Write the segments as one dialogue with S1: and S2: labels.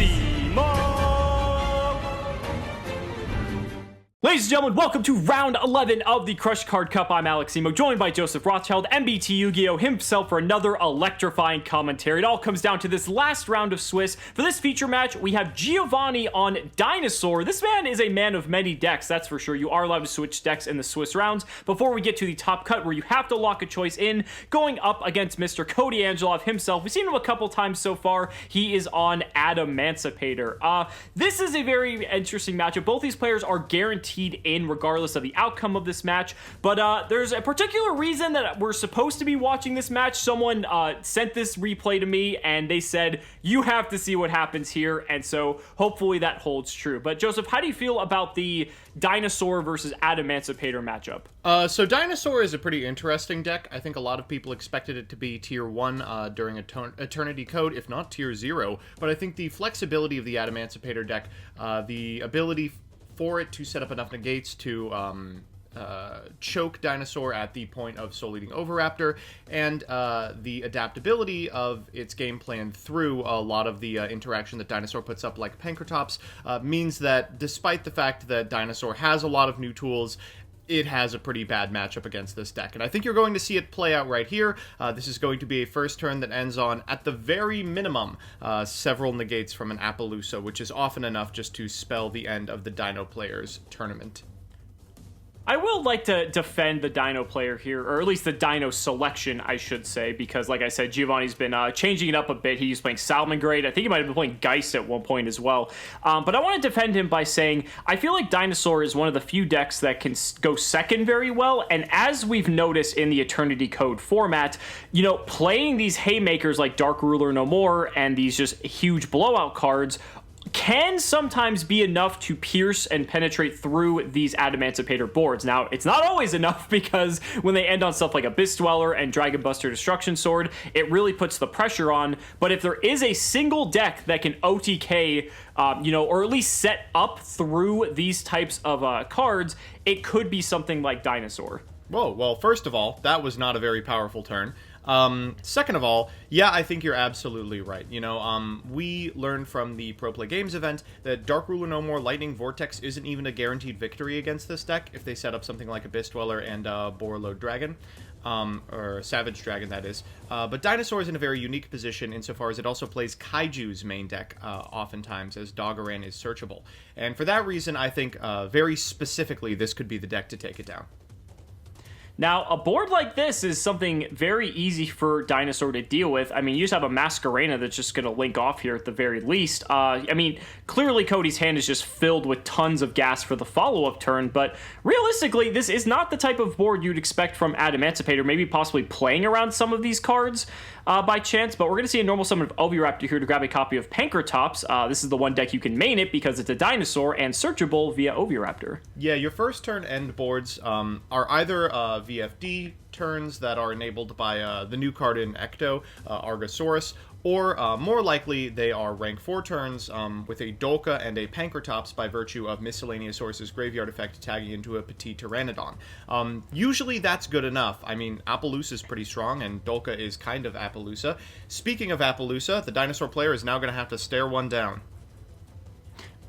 S1: Aleximo! Ladies and gentlemen, welcome to round 11 of the Crush Card Cup. I'm Aleximo, joined by Joseph Rothschild, MBT Yu-Gi-Oh! Himself for another electrifying commentary. It all comes down to this last round of Swiss. For this feature match, we have Giovanni on Dinosaur. This man is a man of many decks, that's for sure. You are allowed to switch decks in the Swiss rounds. Before we get to the top cut, where you have to lock a choice in, going up against Mr. Koty Angeloff himself. We've seen him a couple times so far. He is on Adamancipator. This is a very interesting matchup. Both these players are guaranteed in regardless of the outcome of this match, but there's a particular reason that we're supposed to be watching this match. Someone sent this replay to me and they said you have to see what happens here, and so hopefully that holds true. But Joseph, how do you feel about the Dinosaur versus Adamancipator matchup?
S2: So Dinosaur is a pretty interesting deck. I think a lot of people expected it to be tier 1 during Eternity Code, if not tier 0, but I think the flexibility of the Adamancipator deck, the ability for it to set up enough negates to choke Dinosaur at the point of Soul Eating Oviraptor, and the adaptability of its game plan through a lot of the interaction that Dinosaur puts up, like Pankratops, means that despite the fact that Dinosaur has a lot of new tools, it has a pretty bad matchup against this deck. And I think you're going to see it play out right here. This is going to be a first turn that ends on, at the very minimum, several negates from an Appaloosa, which is often enough just to spell the end of the Dino player's tournament.
S1: I will like to defend the Dino player here, or at least the Dino selection, I should say, because like I said, Giovanni's been changing it up a bit. He's playing Salamangreat. I think he might have been playing Geist at one point as well. But I want to defend him by saying I feel like Dinosaur is one of the few decks that can go second very well, and as we've noticed in the Eternity Code format, you know, playing these haymakers like Dark Ruler No More and these just huge blowout cards can sometimes be enough to pierce and penetrate through these Adamancipator boards. Now, it's not always enough, because when they end on stuff like Abyss Dweller and Dragon Buster Destruction Sword, it really puts the pressure on. But if there is a single deck that can OTK, you know, or at least set up through these types of cards, it could be something like Dinosaur.
S2: Whoa, well, first of all, that was not a very powerful turn. Second of all, yeah, I think you're absolutely right. You know, we learned from the Pro Play Games event that Dark Ruler No More Lightning Vortex isn't even a guaranteed victory against this deck if they set up something like Abyss Dweller and Borreload Dragon. Or Savage Dragon, that is. But Dinosaur is in a very unique position insofar as it also plays Kaiju's main deck, oftentimes, as Doggeran is searchable. And for that reason, I think very specifically this could be the deck to take it down.
S1: Now, a board like this is something very easy for Dinosaur to deal with. I mean, you just have a Masquerena that's just going to link off here at the very least. I mean, clearly Koty's hand is just filled with tons of gas for the follow-up turn, but realistically, this is not the type of board you'd expect from Adamancipator, maybe possibly playing around some of these cards by chance, but we're going to see a normal summon of Oviraptor here to grab a copy of Pankratops. This is the one deck you can main it because it's a Dinosaur and searchable via Oviraptor.
S2: Yeah, your first turn end boards are either VFD turns that are enabled by the new card in Ecto, Argosaurus, or more likely they are rank 4 turns with a Dolka and a Pankratops by virtue of Miscellaneous Source's graveyard effect tagging into a Petit Pteranodon. Usually that's good enough. I mean, Appaloosa is pretty strong, and Dolka is kind of Appaloosa. Speaking of Appaloosa, the Dinosaur player is now going to have to stare one down.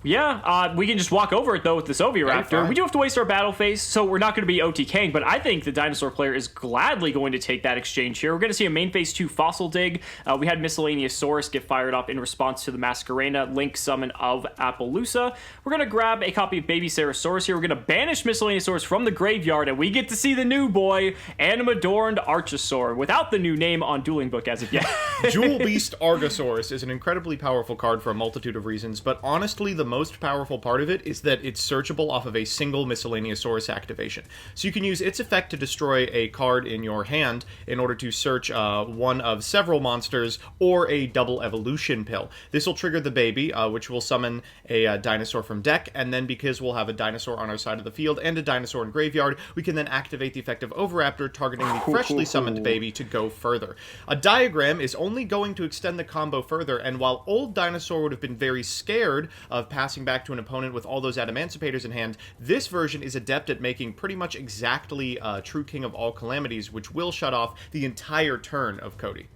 S1: Yeah, we can just walk over it, though, with this Oviraptor. We do have to waste our battle phase, so we're not going to be OTKing, but I think the Dinosaur player is gladly going to take that exchange here. We're going to see a main phase 2 Fossil Dig. We had Miscellaneous Source get fired up in response to the Masquerena Link summon of Appaloosa. We're going to grab a copy of Baby Sarasaurus here. We're going to banish Miscellaneous Source from the graveyard, and we get to see the new boy, Animadorned Archosaur, without the new name on Dueling Book as of yet.
S2: Jewel Beast Argosaurus is an incredibly powerful card for a multitude of reasons, but honestly, the most powerful part of it is that it's searchable off of a single Miscellaneous Source activation. So you can use its effect to destroy a card in your hand in order to search one of several monsters or a double evolution pill. This will trigger the baby, which will summon a dinosaur from deck, and then because we'll have a dinosaur on our side of the field and a dinosaur in graveyard, we can then activate the effect of Oviraptor, targeting the freshly summoned baby to go further. A diagram is only going to extend the combo further, and while old Dinosaur would have been very scared of passing back to an opponent with all those Adamancipators in hand, this version is adept at making pretty much exactly True King of all Calamities, which will shut off the entire turn of Koty.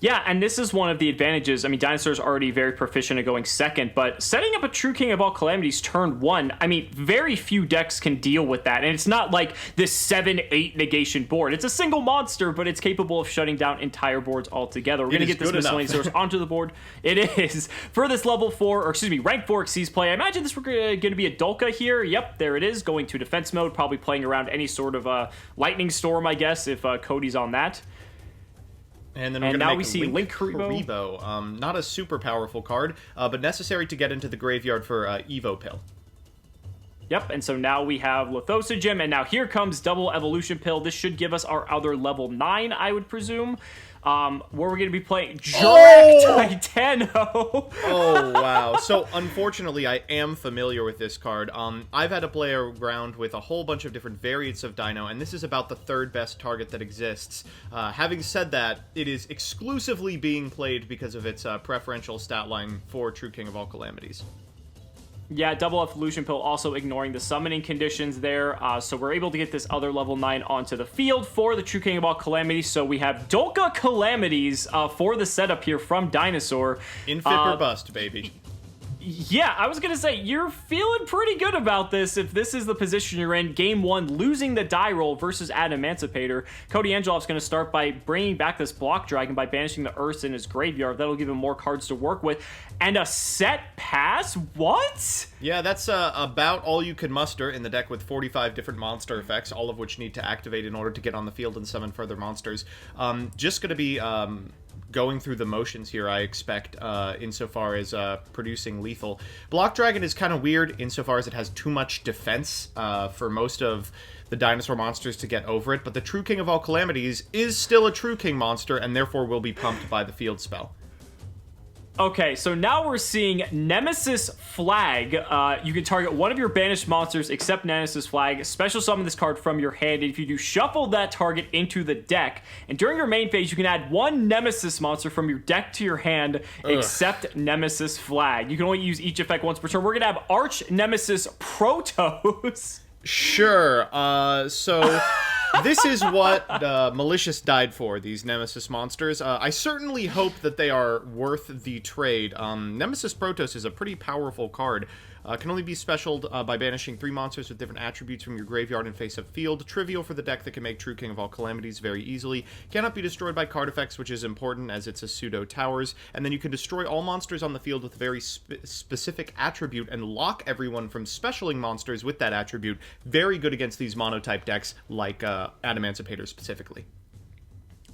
S1: Yeah, and this is one of the advantages. I mean, Dinosaur's already very proficient at going second, but setting up a True King of all Calamities turn 1, I mean, very few decks can deal with that. And it's not like this 7-8 negation board. It's a single monster, but it's capable of shutting down entire boards altogether. We're going to get this miscellaneous source onto the board. It is. For this level 4, or excuse me, rank 4 Xyz play, I imagine this we're going to be a Dolka here. Yep, there it is, going to defense mode, probably playing around any sort of lightning storm, I guess, if Koty's on that.
S2: And then we're going to see Link Haribo. Not a super powerful card, but necessary to get into the graveyard for Evo Pill.
S1: Yep, and so now we have Lithosogem, and now here comes Double Evolution Pill. This should give us our other level 9, I would presume. Where we're going to be playing Jurek Titano.
S2: Oh, wow. So, unfortunately, I am familiar with this card. I've had to play around with a whole bunch of different variants of Dino, and this is about the third best target that exists. Having said that, it is exclusively being played because of its preferential stat line for True King of all Calamities.
S1: Yeah, Double Evolution Pill also ignoring the summoning conditions there. So we're able to get this other level 9 onto the field for the True King of all Calamities. So we have Dolka Calamities for the setup here from Dinosaur.
S2: Infit or bust, baby.
S1: Yeah, I was going to say, you're feeling pretty good about this if this is the position you're in. Game 1, losing the die roll versus Adamancipator. Koty Angeloff's going to start by bringing back this Block Dragon by banishing the Earths in his graveyard. That'll give him more cards to work with. And a set pass? What?
S2: Yeah, that's about all you could muster in the deck with 45 different monster effects, all of which need to activate in order to get on the field and summon further monsters. Just going to be... going through the motions here, I expect, insofar as producing lethal. Block Dragon is kind of weird insofar as it has too much defense for most of the dinosaur monsters to get over it, but the True King of all Calamities is still a True King monster and therefore will be pumped by the field spell.
S1: Okay, so now we're seeing Nemesis Flag. You can target one of your banished monsters except Nemesis Flag. Special summon this card from your hand, and if you do, shuffle that target into the deck. And during your main phase, you can add one Nemesis monster from your deck to your hand except Nemesis Flag. You can only use each effect once per turn. We're going to have Arch Nemesis Protos.
S2: Sure, so... This is what Malicious died for, these Nemesis monsters. I certainly hope that they are worth the trade. Nemesis Protos is a pretty powerful card. Can only be specialed by banishing 3 monsters with different attributes from your graveyard and face-up field. Trivial for the deck that can make True King of all Calamities very easily. Cannot be destroyed by card effects, which is important as it's a pseudo towers. And then you can destroy all monsters on the field with a very specific attribute and lock everyone from specialing monsters with that attribute. Very good against these monotype decks like Adamancipator specifically.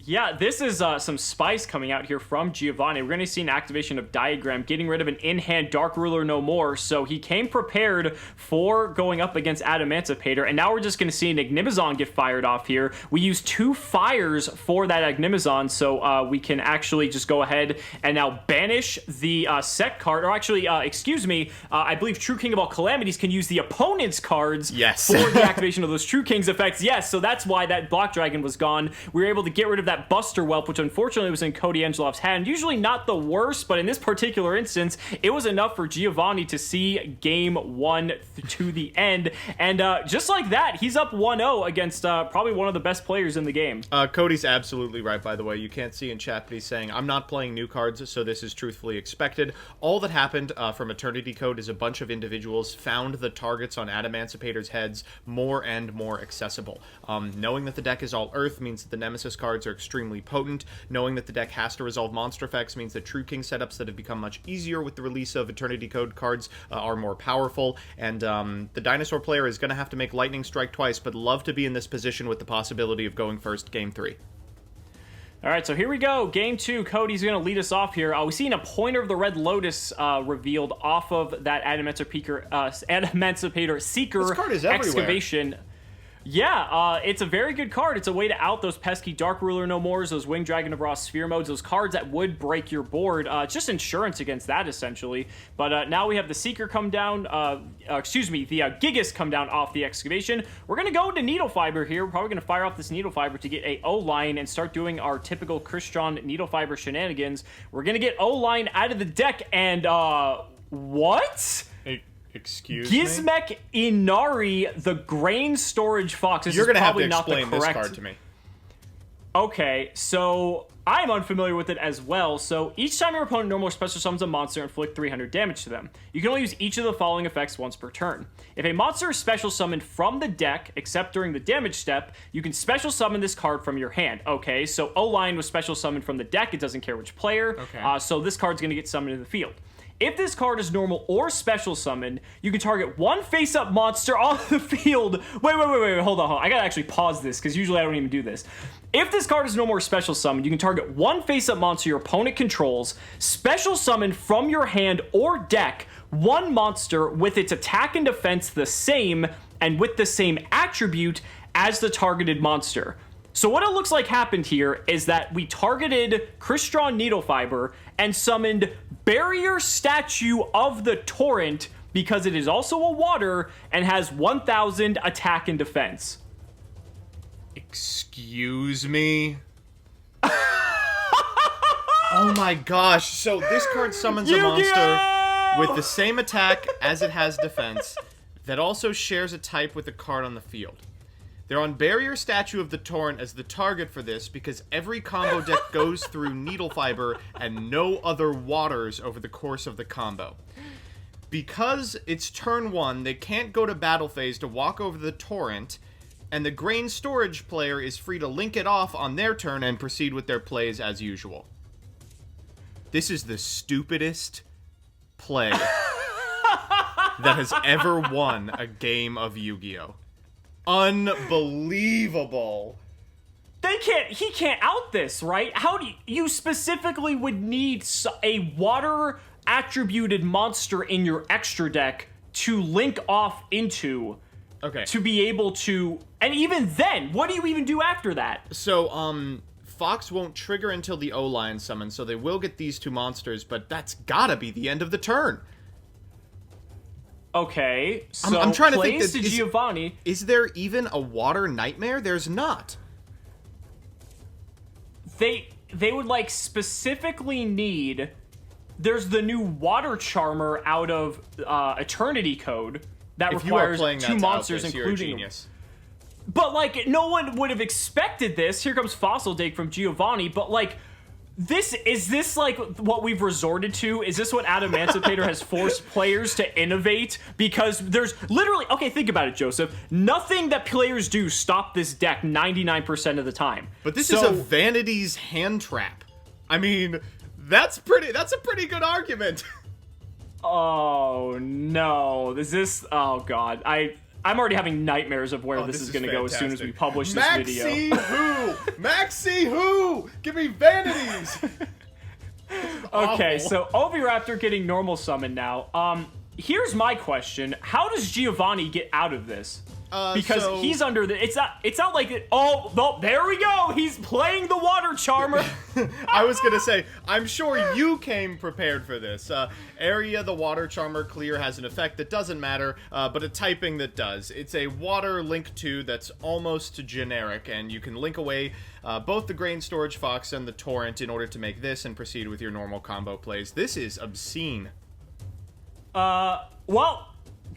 S1: Yeah, this is some spice coming out here from Giovanni. We're going to see an activation of Diagram, getting rid of an in-hand Dark Ruler no more, so he came prepared for going up against Adamancipator, and now we're just going to see an Agnimazon get fired off here. We use 2 fires for that Agnimazon, so we can actually just go ahead and now banish the set card, or actually, excuse me, I believe True King of all Calamities can use the opponent's cards for the activation of those True King's effects. Yes, so that's why that Block Dragon was gone. We were able to get rid of that Buster Whelp, which unfortunately was in Koty Angeloff's hand. Usually not the worst, but in this particular instance, it was enough for Giovanni to see game 1 to the end. And just like that, he's up 1-0 against probably one of the best players in the game.
S2: Koty's absolutely right, by the way. You can't see in chat, but he's saying, I'm not playing new cards, so this is truthfully expected. All that happened from Eternity Code is a bunch of individuals found the targets on Adamancipator's heads more and more accessible. Knowing that the deck is all Earth means that the Nemesis cards are extremely potent. Knowing that the deck has to resolve monster effects means that True King setups that have become much easier with the release of Eternity Code cards are more powerful, and the Dinosaur player is going to have to make Lightning Strike twice, but love to be in this position with the possibility of going first game 3.
S1: All right, so here we go. Game 2, Koty's going to lead us off here. We've seen a Pointer of the Red Lotus revealed off of that Adamancipator Seeker
S2: this card is everywhere.
S1: Excavation. Yeah, it's a very good card. It's a way to out those pesky Dark Ruler No Mores, those Winged Dragon of Ra Sphere modes, those cards that would break your board. Just insurance against that, essentially. But now we have the Seeker come down, the Gigas come down off the Excavation. We're going to go into Needle Fiber here. We're probably going to fire off this Needle Fiber to get a O-Line and start doing our typical Christian Needle Fiber shenanigans. We're going to get O-Line out of the deck, and, what?
S2: Excuse me?
S1: Gizmek Inari, the Grain Storage Fox.
S2: You're going to have to explain this card to me.
S1: Okay, so I'm unfamiliar with it as well. So each time your opponent normal or special summons a monster, inflict 300 damage to them. You can only use each of the following effects once per turn. If a monster is special summoned from the deck, except during the damage step, you can special summon this card from your hand. Okay, so O-Line was special summoned from the deck. It doesn't care which player.
S2: Okay.
S1: So this card's going to get summoned in the field. If this card is normal or special summoned, you can target one face-up monster on the field. Wait, hold on. I gotta actually pause this, because usually I don't even do this. If this card is normal or special summoned, you can target one face-up monster your opponent controls, special summon from your hand or deck one monster with its attack and defense the same, and with the same attribute as the targeted monster. So what it looks like happened here is that we targeted Crystron Needlefiber and summoned Barrier Statue of the Torrent because it is also a water and has 1000 attack and defense.
S2: Excuse me? Oh my gosh. So this card summons a monster with the same attack as it has defense that also shares a type with a card on the field. They're on Barrier Statue of the Torrent as the target for this because every combo deck goes through Needlefiber and no other waters over the course of the combo. Because it's turn 1, they can't go to battle phase to walk over the Torrent, and the Grain Storage player is free to link it off on their turn and proceed with their plays as usual. This is the stupidest play that has ever won a game of Yu-Gi-Oh! Unbelievable.
S1: He can't out this, right? How do you specifically would need a water attributed monster in your extra deck to link off into to be able to, and even then, what do you even do after that?
S2: So, Fox won't trigger until the O-Line summon, so they will get these two monsters, but that's gotta be the end of the turn.
S1: Okay, so
S2: I'm trying to think
S1: plays to Giovanni.
S2: Is there even a water nightmare? There's not.
S1: They would like specifically need. There's the new Water Charmer out of Eternity Code that requires two monsters, including. But like, no one would have expected this. Here comes Fossil Dig from Giovanni, but like. Is this like what we've resorted to? Is this what Adamancipator has forced players to innovate? Because there's literally, okay, think about it, Joseph. Nothing that players do stop this deck 99% of the time.
S2: But this is a Vanity's hand trap. I mean, that's a pretty good argument.
S1: Oh no. Oh god. I'm already having nightmares of where this is going to go as soon as we publish this video.
S2: Maxi Who? Give me Vanities!
S1: Okay, so Oviraptor getting normal summon now. Here's my question. How does Giovanni get out of this? Because he's under the... It's not like... Oh, there we go! He's playing the Water Charmer!
S2: I was gonna say, I'm sure you came prepared for this. Area the Water Charmer clear has an effect that doesn't matter, but a typing that does. It's a Water Link 2 that's almost generic, and you can link away both the Grain Storage Fox and the Torrent in order to make this and proceed with your normal combo plays. This is obscene.
S1: Well...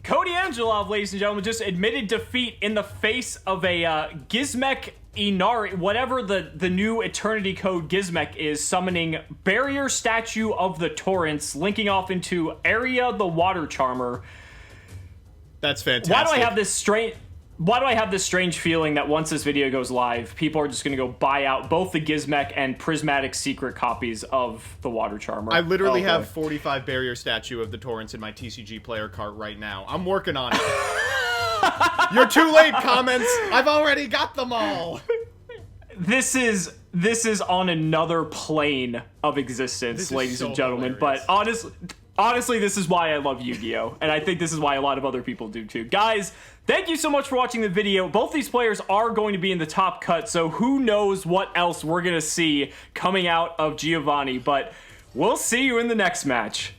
S1: Koty Angeloff, ladies and gentlemen, just admitted defeat in the face of a Gizmek Inari, whatever the new Eternity Code Gizmek is, summoning Barrier Statue of the Torrents, linking off into Area the Water Charmer.
S2: That's fantastic.
S1: Why do I have this strange feeling that once this video goes live, people are just going to go buy out both the Gizmek and Prismatic secret copies of the Water Charmer?
S2: I literally have 45 Barrier Statue of the Torrents in my TCG player cart right now. I'm working on it. You're too late, comments. I've already got them all.
S1: This is on another plane of existence, ladies and gentlemen.
S2: Hilarious.
S1: But honestly, this is why I love Yu-Gi-Oh! And I think this is why a lot of other people do too. Guys, thank you so much for watching the video. Both these players are going to be in the top cut, so who knows what else we're going to see coming out of Giovanni. But we'll see you in the next match.